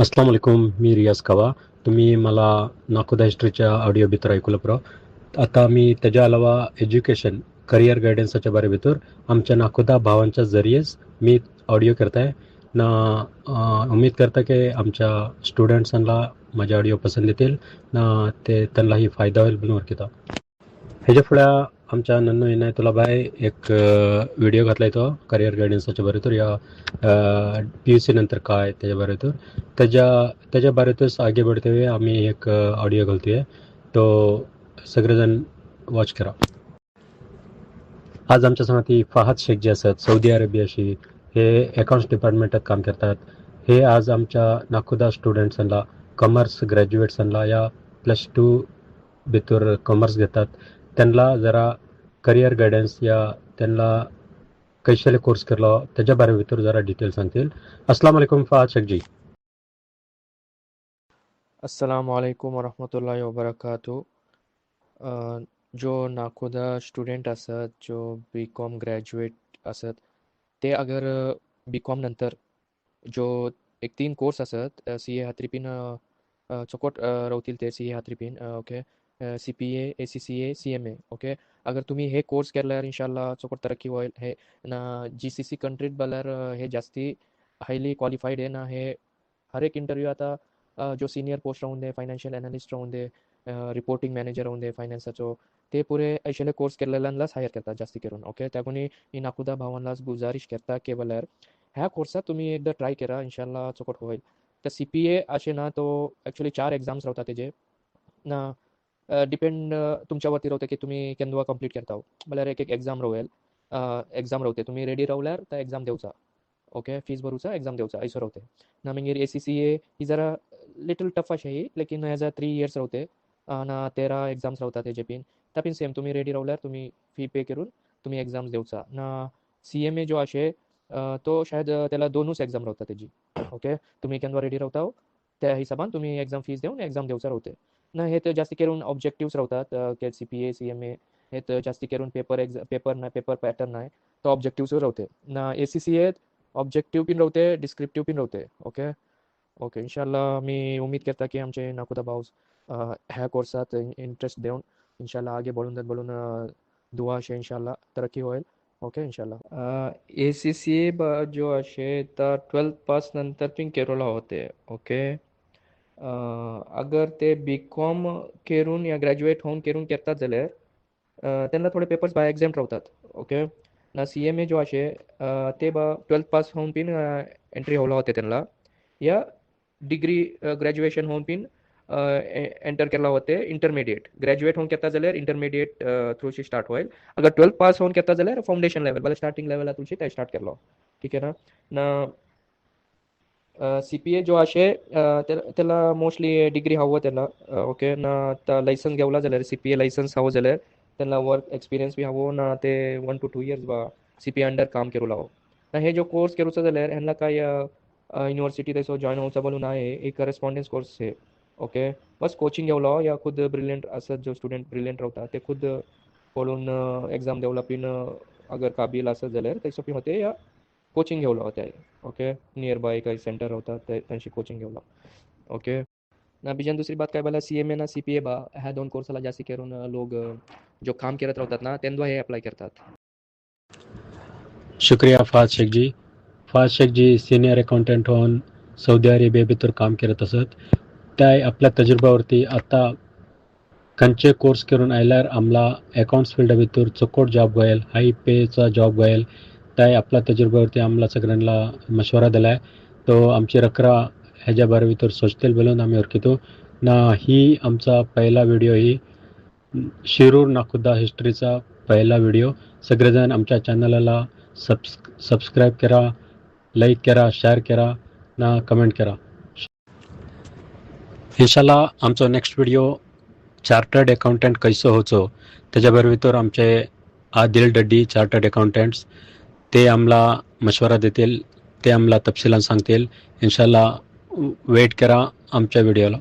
अस्सलाम वालेकुम. मी रियाज कवा. तुम्ही मला नाकोदा हिस्ट्रीच्या ऑडिओ भितर ऐकूलं पुरो. आता मी त्याच्या अलावा एज्युकेशन करियर गायडन्सच्या बारे भितर आमच्या नाकोदा भावांच्या जरियेच मी ऑडिओ करताय ना. उम्मीद करता की आमच्या स्टुडंट्सांना माझे ऑडिओ पसंत येतील ना, ते त्यांनाही फायदा होईल म्हणून वरकिता. ह्याच्या पुढे आमच्या नन्नू येणार तुला बाय एक व्हिडिओ घातलाय तो करियर गायडन्सच्या बारे या PUC नंतर काय त्याच्या बारे त्याच्या बारेतच आगे बढ़ते हुए आम्ही एक ऑडिओ घालतोय, तो सगळेजण वॉच करा. आज आमच्या संगती फहाद शेख जे असतात सौदी अरेबियाशी, हे अकाउंट्स डिपार्टमेंटात काम करतात. हे आज आमच्या नाकोदा स्टुडंट्सांना कॉमर्स ग्रॅज्युएट्सांना या +2 भितर कॉमर्स घेतात त्यांना जरा करियर गायडन्स या त्यांना कैशाले कोर्स केला त्याच्या बारे भितर जरा डिटेल सांगतील. अस्सलाम वालेकुम फहाद शेख जी. अस्सलाम वालेकुम वरहमतुल्लाहि वबरकातुह. जो नाकोदा स्टुडंट असत, जो BCom ग्रॅज्युएट असत, ते अगर BCom नंतर जो एक 3 कोर्स असत, CA हात्रीपीन चोकोट रावतील ते CA हात्रीपीन okay, CPA ACCA CMA okay. अगर तुम्ही हे कोर्स केल्यार इंशाल्लाह चोकोट तरक्की होईल. हे ना GCC कंट्रीत बल्यार हे जास्ती हायली क्वालिफाईड आहे ना. हे हर एक इंटरव्ह्यू आता जो सिनियर पोस्ट राहून दे, फायनान्शियल एनालिस्ट राहून दे, रिपोर्टिंग मॅनेजर राहून दे फायनान्साचो, ते पुरे ऐशेले कोर्स केलेल्यांनाच हायर करतात जास्ती करून ओके. त्याकोनी ही नाकोदा भावांनाच गुजारिश करता की बल्यार ह्या कोर्सात तुम्ही एकदा ट्राय करा, इंशाल्लाह चोकोट होईल. तर CPA असे ना तो ॲक्च्युली 4 एक्झाम्स राहतात तेजे ना. डिपेंड तुमच्यावरती राहते की तुम्ही केन्ना कंप्लीट करता. म्हळ्यार एक एक्झाम रावेल, एक्झाम रावते, तुम्ही रेडी रावल्यार तर एक्झाम देवचा ओके, फीस भरूचा एक्झाम देवचा ऐसो रावते ना. मागीर ACCA ही जरा लिटल टफ अशें ही, लेकिन एज 3 इयर्स रावते ना. 13 एक्झाम्स रावतात तेजे बीन. त्या बीन सेम तुम्ही रेडी रावल्यार तुम्ही फी पे करून तुम्ही एक्झाम्स देवचा ना. CMA जो असे तो शायद त्याला 2च एक्झाम रावतात तेजी ओके. तुम्ही केन्ना रेडी रावता त्या हिसाबान तुम्ही एक्झाम फीस देऊन एक्झाम देवचा रावते ना. हे तर जास्ती करून ऑब्जेक्टिव्स रावतात के CPA CMA हे तर जास्ती करून पेपर पॅटर्न नाही, तो ऑब्जेक्टिव्स रावते ना. ACCA ऑब्जेक्टिव्ह पिन रावते, डिस्क्रिप्टिव्ह पिन रावते ओके. ओके इंशाल्लाह मी उम्मीद करता की आमचे नाकोदा भाव ह्या कोर्सात इंटरेस्ट देऊन इंशाल्लाह आगे बढ़ून दुआ अशे इंशाल्लाह तरक्की होईल ओके इंशाल्लाह. ACCA जो अशे तर 12th पास नंतर पिन केरोला होते ओके. अगर ते BCom करून या ग्रॅज्युएट होऊन करून करतात जाल्यार त्यांना थोडे पेपर्स बाय एक्झाम रावतात ओके ना. CMA जो असे ते 12th पास होऊन पिन एंट्री होला होते त्यांना, या डिग्री ग्रॅज्युएशन होऊन पिन एंटर केला होते इंटरमिडिएट. ग्रॅज्युएट होऊन करता जाल्यार इंटरमिडिएट थ्रूशी स्टार्ट होईल. अगर 12th पास होऊन करता जाल्यार फाउंडेशन लेवल बल्कि स्टार्टिंग लेवला तुमची ते स्टार्ट केलो ठीक आहे ना. CPA जो असे त्याला मोस्टली डिग्री हवं त्याला ओके ना. आता लायसन्स घेवला जाल्यार CPA लायसन्स हवं जाल्यार त्यांना वर्क एक्सपिरियन्स बी हवं ना. ते 1 to 2 years CPA अंडर काम करू लावो ना. हे जो कोर्स करूचा जाल्यार ह्यांना काय युनिव्हर्सिटी थंयसर जॉईन होवचा बोलून आहे, एक करस्पॉन्डन्स कोर्स आहे ओके. बस कोचिंग घेवलो या खुद ब्रिलियंट असत, जो स्टुडंट ब्रिलियंट रावता ते खुद पळून एक्झाम देवला पिन अगर काबील असत जाल्यार थंयसर पिन होते, या कोचिंग घेवलो होते ओके. नियर बाय काही सेंटर रावता त्यांची कोचिंग घेवला ओके ना. बिजान दुसरी बात काय बोला, CMA ना CPA ह्या 2 कोर्साला जास्ती करून लोक जो काम करत राहतात ना त्यांना हे अप्लाय करतात. शुक्रिया फहाद शेख जी. फहाद शेख जी सिनियर अकाउंटंट होऊन सौदी अरेबिया भितर काम करत असत. त्या आपल्या तजुर्ब्यावरती आता खंयचे कोर्स करून आयल्यार आमला अकाउंट्स फील्डा भितर चकोट जॉब गोयल, हाय पेचा जॉब गोयल, त्या आपल्या तजुर्ब्यावरती आमला सगळ्यांना मशवरा दिलाय. तो आमची रकरा ह्याच्या बारे भितर सोचतील बोलून आम्ही ओळखितो ना. ही आमचा पहिला व्हिडिओ, ही शिरूर नाकोदा हिस्ट्रीचा पहिला व्हिडिओ. सगळेजण आमच्या चॅनलला सबस्क्राईब करा, लाईक करा, शेअर करा ना, कमेंट करा. इंशाल्लाह आमचो नेक्स्ट व्हिडिओ चार्टर्ड अकाउंटंट कैसो होचो त्याच्या बरोबर आमचे आदिल डड्डी चार्टर्ड अकाउंटंट्स ते आम्हाला मशवरा देतील, ते आम्हाला तपशिलान सांगतील. इंशाल्लाह वेट करा आमच्या व्हिडिओला.